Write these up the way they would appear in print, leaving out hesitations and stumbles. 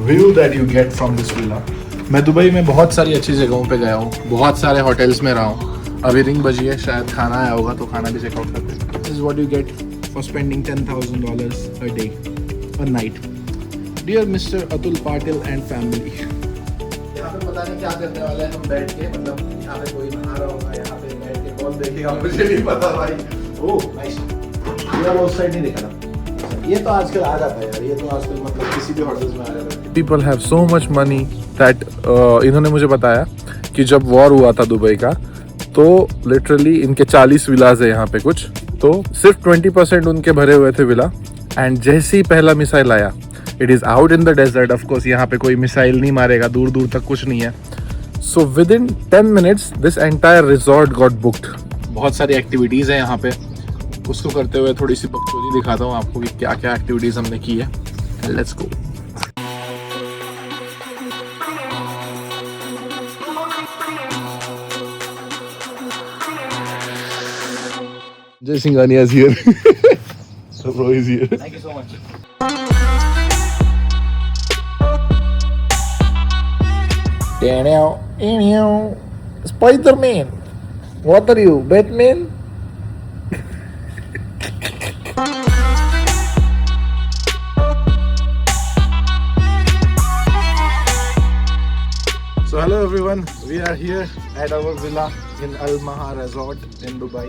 view that you get from this villa. मैं Dubai में बहुत सारी अच्छी जगहों पे गया हूँ, बहुत सारे होटल्स में रहा हूँ. अभी रिंग बजी है, शायद खाना आया होगा तो खाना भी चेकआउट करते हैं. This is what you get for spending $10,000 a day, a night. Dear Mr. Atul Patil and family. यहाँ पे पता नहीं क्या करने वाले हैं हम बैठ के, मतलब यहाँ पे कोई बना रहा होगा, यहाँ पे बैठ के कौन देखेगा मुझे नहीं पता भाई. ओह नाइस. ये वो साइड नहीं देखा ना. ये तो आजकल आ जाता है यार, ये तो आजकल मतलब किसी भी होटल्स में आ जाता है. People have so much money that इन्होंने मुझे बताया कि जब वॉर हुआ था दुबई का तो लिटरली इनके 40 विलाज है यहाँ पे कुछ, तो सिर्फ 20% उनके भरे हुए थे विला. एंड जैसे ही पहला मिसाइल आया, it is out in the desert, of course यहाँ पे कोई मिसाइल नहीं मारेगा, दूर दूर तक कुछ नहीं है. सो विद इन 10 minutes this entire resort got booked. बहुत सारी एक्टिविटीज़ हैं यहाँ पे, उसको करते हुए थोड़ी सी बकचोदी दिखाता हूँ आपको कि क्या क्या एक्टिविटीज़ हमने की है. Let's go. Jay Singhania is here. So bro is here. Thank you so much. Daniel, Spider-Man. What are you, Batman? So hello everyone, we are here at our villa in Al Maha Resort in Dubai.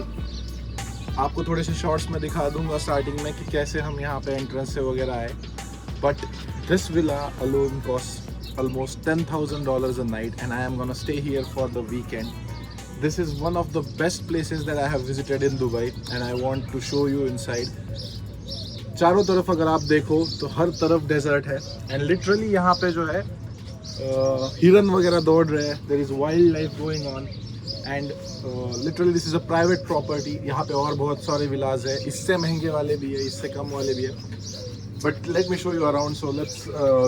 आपको थोड़े से shorts में दिखा दूंगा starting में कि कैसे हम यहाँ पे एंट्रेंस से वगैरह आए. But this villa alone cost almost $10,000 a night and I am gonna stay here for the weekend. This is one of the best places that I have visited in Dubai and I want to show you inside. चारों तरफ अगर आप देखो तो हर तरफ desert है and literally यहाँ पे जो है हिरन वगैरह दौड़ रहे हैं. There is wild life going on and literally this is a private property. यहाँ पे और बहुत सारे विलाज है, इससे महंगे वाले भी है, इससे कम वाले भी है. But let me show you around, so let's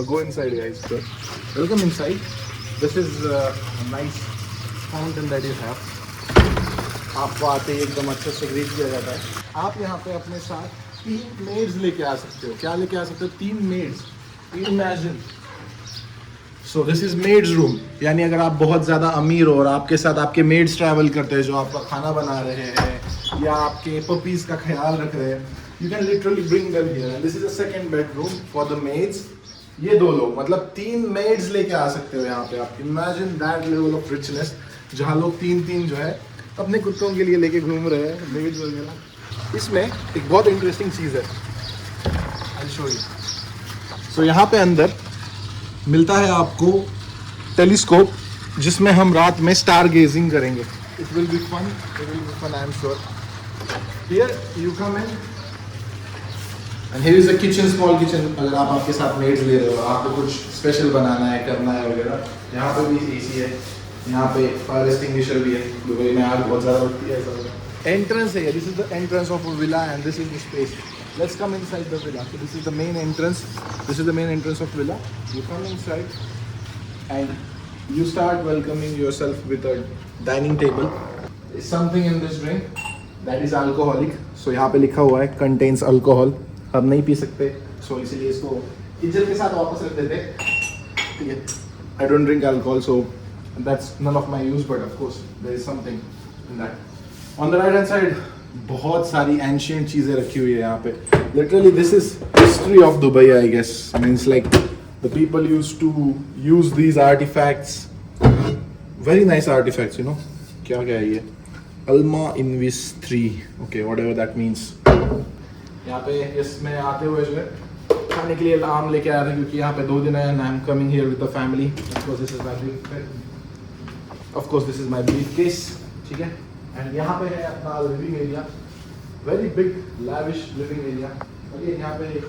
go inside guys. Welcome inside. This is nice fountain that you have. आपको आते ही एकदम अच्छे से ग्रीट किया जाता है. आप यहाँ पे अपने साथ 3 मेड्स लेके आ सकते हो. क्या लेके आ सकते हो? 3 maids. Imagine. So this is maids room. यानी अगर आप बहुत ज़्यादा अमीर हो और आपके साथ आपके मेड्स ट्रैवल करते हैं जो आपका खाना बना रहे हैं या आपके पपीज़ का ख्याल रख रहे हैं, you can literally bring them here. This is a second bedroom for the maids. ये 2 लोग, मतलब 3 मेड्स लेके आ सकते हो यहाँ पे आप. Imagine that level of richness, जहाँ लोग 3 जो है अपने कुत्तों के लिए लेके घूम रहे हैं मेड्स वगैरह. इसमें एक बहुत इंटरेस्टिंग चीज़ है, आई शो यू. सो यहाँ पे अंदर मिलता है आपको टेलीस्कोप जिसमें हम रात में स्टार गेजिंग करेंगे. It will be fun, I am sure. Here you come in and here is a kitchen, small kitchen. अगर आप आपके साथ मेड्स ले रहे हो, आपको कुछ स्पेशल बनाना है, करना है वगैरह, यहाँ पे भी एसी है. यहाँ पे फायर एक्सटिंग्विशर भी है. दुबई में आग बहुत ज़्यादा लगती है. एंट्रेंस है, this is the entrance of a villa and this is the space. Let's come inside the villa. So this is the main entrance. This is the main entrance of villa. You come inside and you start welcoming yourself with a dining table. There's something in this drink that is alcoholic. So यहाँ पे लिखा हुआ है contains alcohol. हम नहीं P सकते. So इसीलिए इसको इज्जत के साथ वापस रख देते. ठीक है. I don't drink alcohol, so that's none of my use. But of course there is something in that. On the right hand side, बहुत सारी एंशियंट चीज़ें रखी हुई है यहाँ पे. Literally this is history of Dubai, I guess. Means like the people use to use these artifacts. Very nice artifacts, you know. क्या क्या है ये? अल्मा इनविस 3. Okay, whatever that means. यहाँ पे इसमें आते हुए जो है खाने के लिए आम लेके आया था क्योंकि यहाँ पे 2 दिन है and I am coming here with the family. Of course this is my briefcase. ठीक है. एंड यहाँ पे है अपना living area. Very big lavish living area. और ये यहाँ पे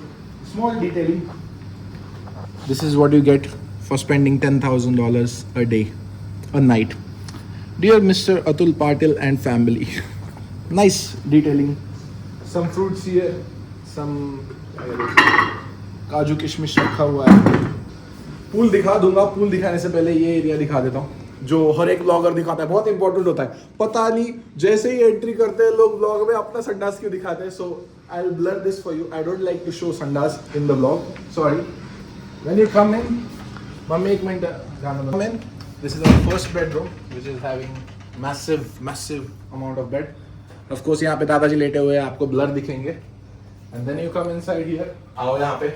small detailing. This is what you get for spending $10,000 a day, a night. Dear Mr. Atul Patil and family. Nice detailing. Some fruits here. Some काजू किशमिश रखा हुआ है. Pool दिखा दूंगा. पूल दिखाने से पहले ये एरिया दिखा देता हूँ जो हर एक ब्लॉगर दिखाता है. बहुत इंपॉर्टेंट होता है. पता नहीं जैसे ही एंट्री करते हैं लोग ब्लॉग में अपना संडास क्यों दिखाते हैं. So I will blur this for you. I don't like to show संडास in the blog, sorry. When you come in, mummy एक मिनट जाना come in. This is our first bedroom, which is having massive amount of bed. Of course यहाँ पे दादाजी लेटे हुए हैं, आपको blur दिखेंगे. And then you come inside here. आओ यहाँ पे.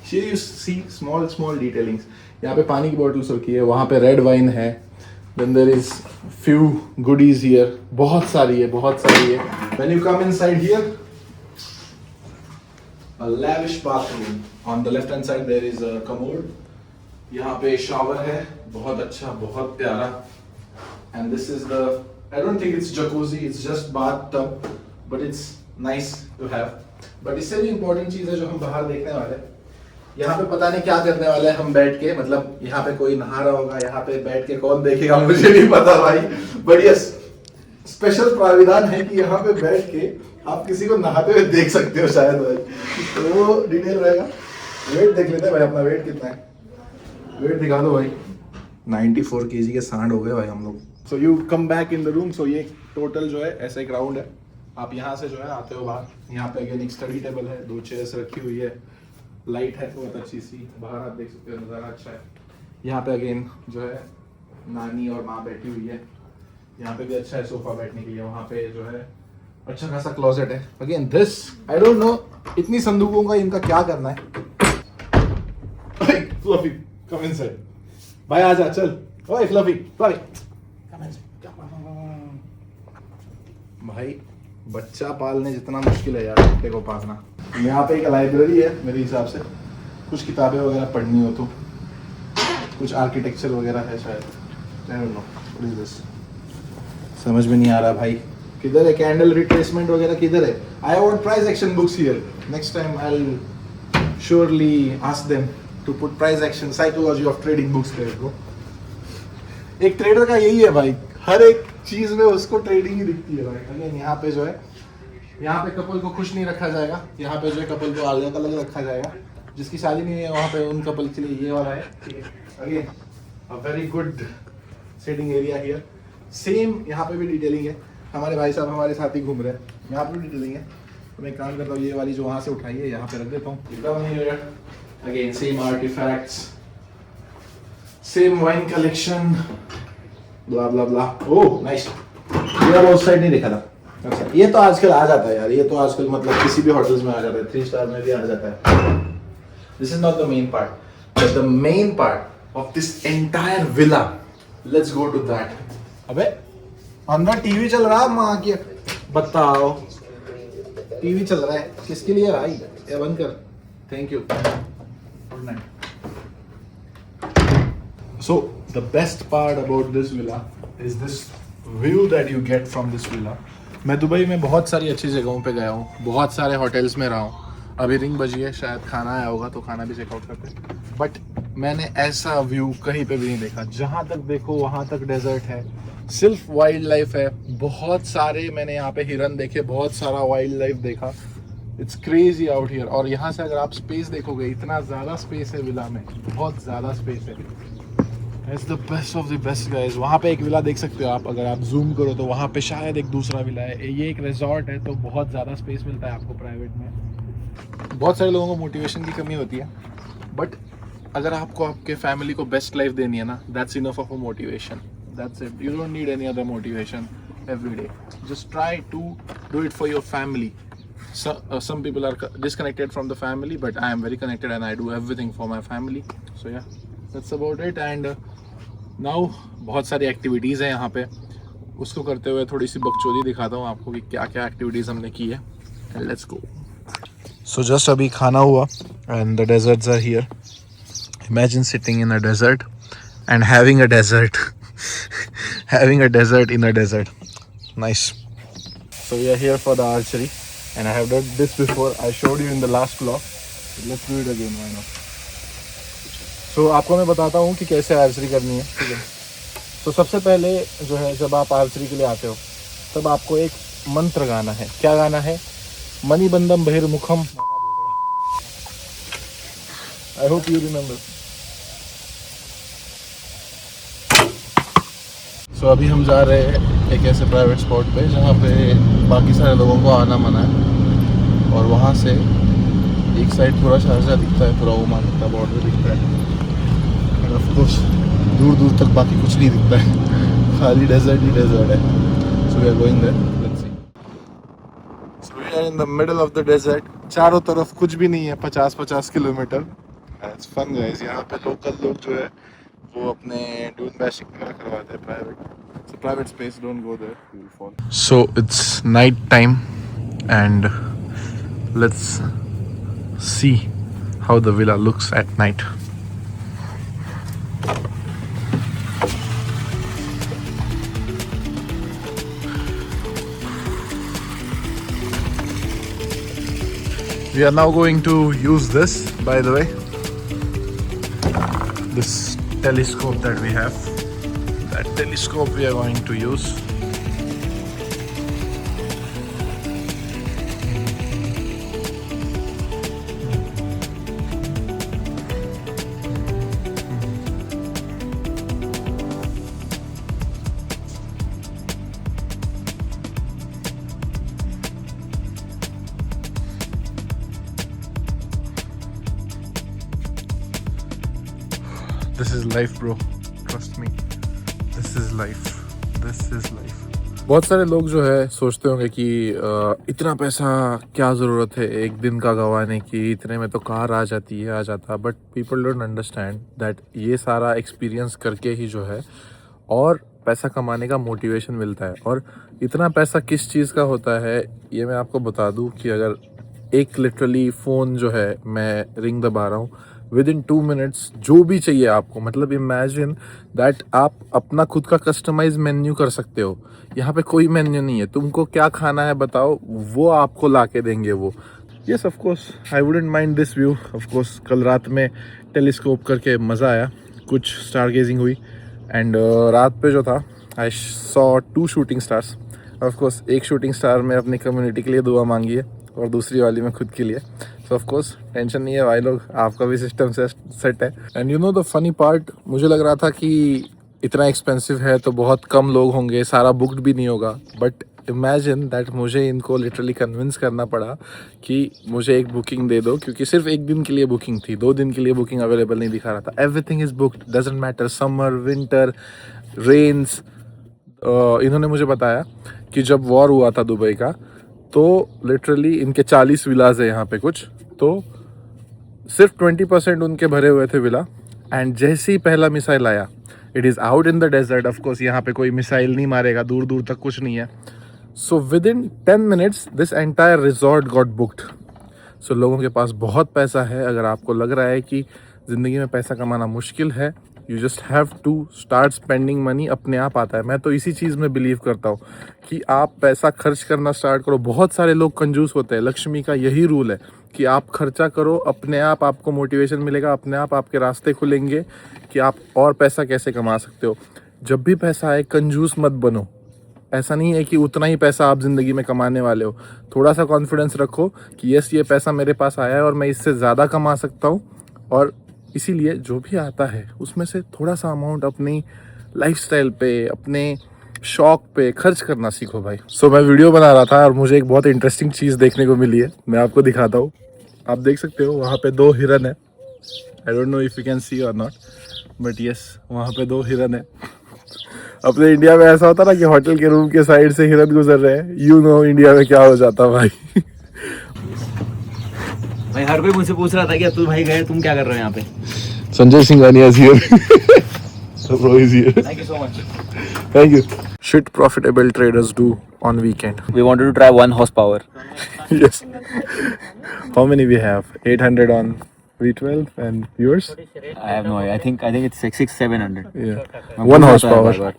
Here you see small detailings. यहाँ पे पानी की bottles रखी है, वहाँ पे red wine है. Then there is few goodies here. बहुत सारी है. When you come inside here, a lavish bathroom. On the left hand side there is a commode. यहाँ पे shower है, बहुत अच्छा, बहुत प्यारा. And this is the, I don't think it's jacuzzi, it's just bathtub, but it's nice to have. But इससे भी important चीज़ है जो हम बाहर देखने वाले हैं. यहाँ पे पता नहीं क्या करने वाले हैं हम बैठ के, मतलब यहाँ पे कोई नहा रहा होगा, यहाँ पे बैठ के कौन देखेगा मुझे नहीं पता भाई. But yes, स्पेशल प्राविधान है कि यहाँ पे बैठ के आप किसी को नहाते हुए देख सकते हो शायद भाई. तो वो डिटेल रहेगा. वेट देख लेते हैं भाई, अपना वेट कितना है. वेट दिखा दो भाई. 94 kg के सांड हो गए भाई हम लोग. So you come back in the room. So ये टोटल जो है ऐसा एक राउंड है. आप यहाँ से जो है आते हो बाहर. यहाँ पे अगेन एक स्टडी टेबल है, 2 चेयर्स रखी हुई है, लाइट है बहुत अच्छी सी. बाहर आप देख सकते हो नज़ारा अच्छा है. यहाँ पे अगेन जो है नानी और माँ बैठी हुई है. यहाँ पे भी अच्छा है सोफा बैठने के लिए. वहाँ पे जो है अच्छा खासा क्लोजेट है. Again this I don't know इतनी संदूकों का इनका क्या करना है. Fluffy come inside. भाई आजा चल. ओए फ्लफी कम भाई बच्चा पालने जितना मुश्किल है यार कुत्ते को पालना. यहाँ पे एक लाइब्रेरी है मेरे हिसाब से. कुछ किताबें वगैरह पढ़नी हो तो, कुछ आर्किटेक्चर वगैरह है शायद. I don't know what is this. समझ में नहीं आ रहा भाई. किधर है कैंडल रिट्रेसमेंट वगैरह किधर है. I want price action books here. Next time I will surely ask them to put price action psychology of trading books there bro. एक ट्रेडर का यही है भाई, हर एक चीज में उसको ट्रेडिंग ही दिखती है भाई. अगेन यहाँ पे जो है, यहाँ पे कपल को खुश नहीं रखा जाएगा. यहाँ पे जो है कपल को अलग अलग रखा जाएगा. जिसकी शादी नहीं है वहाँ पे उन कपल के लिए ये वाला है. Again a very good sitting area here. Same यहाँ पे भी डिटेलिंग है. हमारे भाई साहब हमारे साथ ही घूम रहे हैं. यहाँ पे भी डिटेलिंग है. तो मैं काम करता हूँ, ये वाली जो वहाँ से उठाई है यहाँ पे रख देता हूँ. Again same artifacts, same wine collection, bla bla bla. Oh nice. ये उस साइड नहीं देखा था. अच्छा ये तो आजकल आ जाता है यार. ये तो आजकल मतलब किसी भी होटल्स में आ जाता है. 3 स्टार में भी आ जाता है. This is not the main part, but the main part of this entire villa. Let's go to that. अबे अंदर टीवी चल रहा है. माँ की बताओ, टीवी चल रहा है किसके लिए भाई. ये बंद कर. Thank you. Good night. So the best part about this villa is this view that you get from this villa. मैं दुबई में बहुत सारी अच्छी जगहों पे गया हूँ, बहुत सारे होटल्स में रहा हूँ. अभी रिंग बजी है, शायद खाना आया होगा तो खाना भी चेकआउट करते हैं. बट मैंने ऐसा व्यू कहीं पे भी नहीं देखा. जहाँ तक देखो वहाँ तक डेजर्ट है, सिर्फ वाइल्ड लाइफ है. बहुत सारे मैंने यहाँ पे हिरन देखे, बहुत सारा वाइल्ड लाइफ देखा. It's crazy out here. और यहाँ से अगर आप स्पेस देखोगे, इतना ज़्यादा स्पेस है विला में, बहुत ज़्यादा स्पेस है. It's the best of the best guys. वहाँ पे एक विला देख सकते हो आप. अगर आप जूम करो तो वहाँ पे शायद एक दूसरा विला है. ये एक रिजॉर्ट है तो बहुत ज़्यादा स्पेस मिलता है आपको प्राइवेट में. बहुत सारे लोगों को मोटिवेशन की कमी होती है, बट अगर आपको आपके फैमिली को बेस्ट लाइफ देनी है ना, that's enough of a motivation. That's it. You don't need any other motivation every day. Just try to do it for your family. Some people are disconnected from the family, but I am very connected and I do everything for my family. So yeah, that's about it. And now बहुत सारी activities हैं यहाँ पे. उसको करते हुए थोड़ी सी बकचोदी दिखाता हूँ आपको कि क्या क्या एक्टिविटीज़ हमने की है. And let's go. So just अभी खाना हुआ and the deserts are here. Imagine sitting in a desert and having a desert. Having a desert in a desert. Nice. So we are here for the archery. And I have done this before. I showed you in the last vlog. Let's do it again. Why not? So आपको मैं बताता हूँ कि कैसे archery करनी है. ठीक है. तो सबसे पहले जो है, जब आप आर्चरी के लिए आते हो तब आपको एक मंत्र गाना है. क्या गाना है? मणिबंधम बहिर्मुखम. I hope you remember. So अभी हम जा रहे हैं एक ऐसे प्राइवेट स्पॉट पे जहाँ पे बाकी सारे लोगों को आना मना है. और वहाँ से एक साइड पूरा शारजा दिखता है, पूरा ओमान का बॉर्डर दिखता है, और ऑफ कोर्स दूर दूर तक बाकी कुछ नहीं दिखता है, खाली डेजर्ट ही डेजर्ट है. So we are going there, let's see. So we are in the middle of the desert. चारों तरफ कुछ भी नहीं है, 50-50 किलोमीटर. It's fun guys. यहाँ पे लोकल लोग जो है वो अपने ड्यून बैशिंग वगैरह करवाते हैं private. It's a private space, don't go there, you will fall. So it's night time and let's see how the villa looks at night. We are now going to use this, by the way, this telescope that we have. That telescope we are going to use. This is life, bro. Trust me. This is life. This is life. बहुत सारे लोग जो है सोचते होंगे कि इतना पैसा क्या ज़रूरत है एक दिन का गंवाने की, इतने में तो कार आ जाती है, आ जाता. But people don't understand that ये सारा एक्सपीरियंस करके ही जो है और पैसा कमाने का मोटिवेशन मिलता है. और इतना पैसा किस चीज़ का होता है ये मैं आपको बता दूं कि अगर एक लिटरली फ़ोन जो है मैं रिंग दबा रहा हूँ, विद इन 2 मिनट्स जो भी चाहिए आपको, मतलब इमेजिन दैट आप अपना खुद का कस्टमाइज मेन्यू कर सकते हो. यहाँ पे कोई मेन्यू नहीं है, तुमको क्या खाना है बताओ, वो आपको ला के देंगे वो. Yes of course I wouldn't mind this view. Of course कल रात में टेलीस्कोप करके मज़ा आया, कुछ स्टार गेजिंग हुई. एंड रात पे जो था I saw 2 shooting stars. Of course एक शूटिंग स्टार में अपनी कम्युनिटी के लिए दुआ मांगी है और दूसरी वाली में खुद के लिए. सो ऑफ कोर्स टेंशन नहीं है भाई लोग, आपका भी सिस्टम सेट है. And you know the funny part, मुझे लग रहा था कि इतना एक्सपेंसिव है तो बहुत कम लोग होंगे, सारा बुक्ड भी नहीं होगा. बट इमेजिन दैट मुझे इनको लिटरली कन्विंस करना पड़ा कि मुझे एक बुकिंग दे दो, क्योंकि सिर्फ एक दिन के लिए बुकिंग थी, 2 दिन के लिए बुकिंग अवेलेबल नहीं दिखा रहा था. Everything is booked, doesn't matter summer winter rains. इन्होंने मुझे बताया कि जब वॉर हुआ था दुबई का तो लिटरली इनके 40 विलाज है यहाँ पे कुछ, तो सिर्फ 20% उनके भरे हुए थे विला. एंड जैसे ही पहला मिसाइल आया, it is out in the desert, of course यहाँ पे कोई मिसाइल नहीं मारेगा, दूर दूर तक कुछ नहीं है. सो विद इन 10 minutes this entire resort got booked. So लोगों के पास बहुत पैसा है. अगर आपको लग रहा है कि ज़िंदगी में पैसा कमाना मुश्किल है, you just have to start spending money. अपने आप आता है. मैं तो इसी चीज़ में बिलीव करता हूँ कि आप पैसा खर्च करना स्टार्ट करो. बहुत सारे लोग कंजूस होते हैं, लक्ष्मी का यही रूल है कि आप खर्चा करो, अपने आप आपको मोटिवेशन मिलेगा, अपने आप आपके रास्ते खुलेंगे कि आप और पैसा कैसे कमा सकते हो. जब भी पैसा आए कंजूस मत बनो. ऐसा नहीं है कि उतना ही पैसा आप ज़िंदगी में कमाने वाले हो. थोड़ा सा कॉन्फिडेंस रखो कि यस ये पैसा मेरे पास आया है और मैं इससे ज़्यादा कमा सकता हूँ. और इसीलिए जो भी आता है उसमें से थोड़ा सा अमाउंट अपनी लाइफस्टाइल पे, अपने शौक पे खर्च करना सीखो भाई. सो मैं वीडियो बना रहा था और मुझे एक बहुत इंटरेस्टिंग चीज़ देखने को मिली है, मैं आपको दिखाता हूँ. आप देख सकते हो वहाँ पे 2 हिरन है. I don't know if you can see और नॉट, बट यस वहाँ पे 2 हिरन है. अपने इंडिया में ऐसा होता ना कि होटल के रूम के साइड से हिरन गुजर रहे हैं. यू नो इंडिया में क्या हो जाता भाई. भाई हर कोई मुझसे पूछ रहा था कि तू भाई गए, तुम क्या कर रहे हो यहाँ पे. Sanjay Singhania is here. So bro is here. Thank you so much. Thank you. Shit profitable traders do on weekend. We wanted to try 1 horsepower. Yes. How many we have? 800 on V12 and yours? I have no idea. I think it's 600-700. Yeah. 1 horsepower.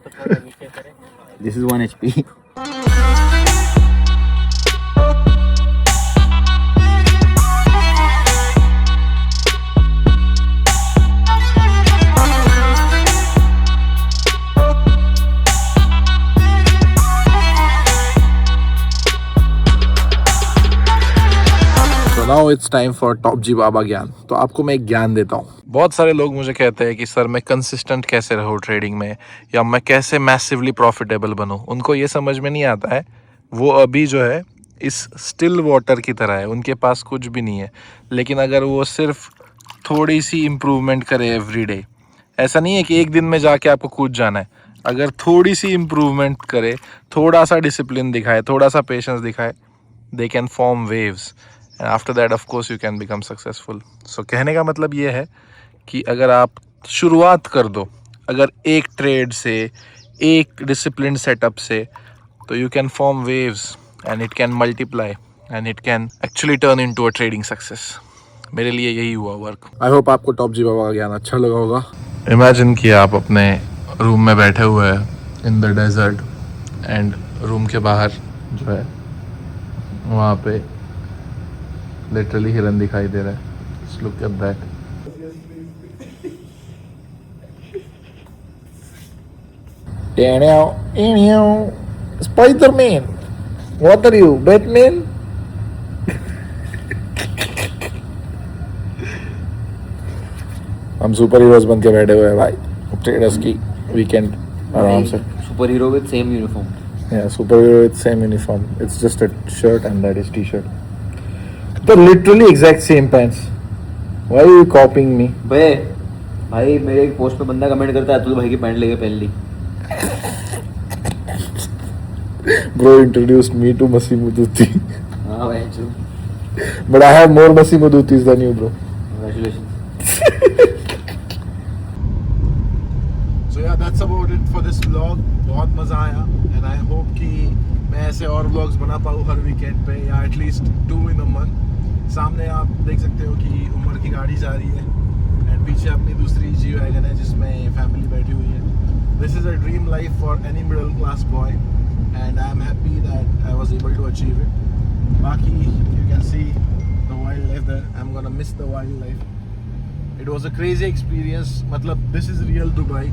This is 1 HP. Now it's time for top जी बाबा ज्ञान. तो आपको मैं एक ज्ञान देता हूँ. बहुत सारे लोग मुझे कहते हैं कि सर मैं कंसिस्टेंट कैसे रहूँ ट्रेडिंग में, या मैं कैसे मैसिवली प्रॉफिटेबल बनूँ. उनको ये समझ में नहीं आता है. वो अभी जो है इस स्टिल वाटर की तरह है, उनके पास कुछ भी नहीं है, लेकिन अगर वो सिर्फ थोड़ी सी इम्प्रूवमेंट करे एवरी डे, ऐसा नहीं है कि एक दिन में जाके आपको कूद जाना है, अगर थोड़ी सी इम्प्रूवमेंट करे, थोड़ा सा डिसिप्लिन दिखाए, थोड़ा सा पेशेंस दिखाए, they can form waves and after that of course you can become successful. So कहने का मतलब ये है कि अगर आप शुरुआत कर दो, अगर एक ट्रेड से, एक डिसिप्लिन सेटअप से, तो you can form waves and it can multiply and it can actually turn into a trading success. मेरे लिए यही हुआ वर्क। आई होप आपको टॉप जी बाबा का ज्ञान अच्छा लगा होगा। इमेजिन कि आप अपने रूम में बैठे हुए हैं in the desert and room के बाहर जो है वहाँ पे लिटरली हिरन दिखाई दे रहा है। Just look at that. Spider-Man, what are you, Batman? हम सुपर हीरोज बन के बैठे हुए हैं भाई, ट्रेडर्स की वीकेंड आराम से। Super hero with same uniform. Yeah, superhero with same uniform. It's just a shirt and that is t-shirt. They're literally exact same pants. Why are you copying me? भाई मेरे एक पोस्ट पे बंदा comment करता है, तू भाई की पैंट लेके पहन ली। Bro introduced me to Massimo Dutti. हाँ भाई चलो। But I have more Massimo Duttis than you, bro. Congratulations. So yeah, that's about it for this vlog. बहुत मज़ा आया and I hope कि मैं ऐसे और vlogs बना पाऊँ हर weekend पे, या at least 2 in a month। सामने आप देख सकते हो कि उमर की गाड़ी जा रही है and पीछे अपनी दूसरी G-Wagon है जिसमें फैमिली बैठी हुई है। This is a dream life for any middle class boy and I am happy that I was able to achieve it. बाकी you can see the wildlife there. I'm gonna miss the wildlife. It was a crazy experience. मतलब this is real Dubai.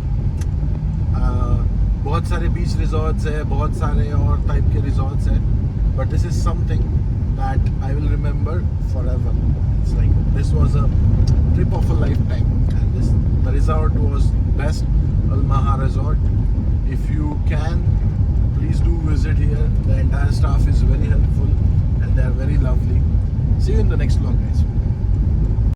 बहुत सारे बीच resorts है, बहुत सारे और type के resorts है, but this is something that I will remember forever. It's like this was a trip of a life time and this the resort was best, Al Maha resort. If you can please do visit here. The entire staff is very helpful and they are very lovely. See you in the next vlog guys.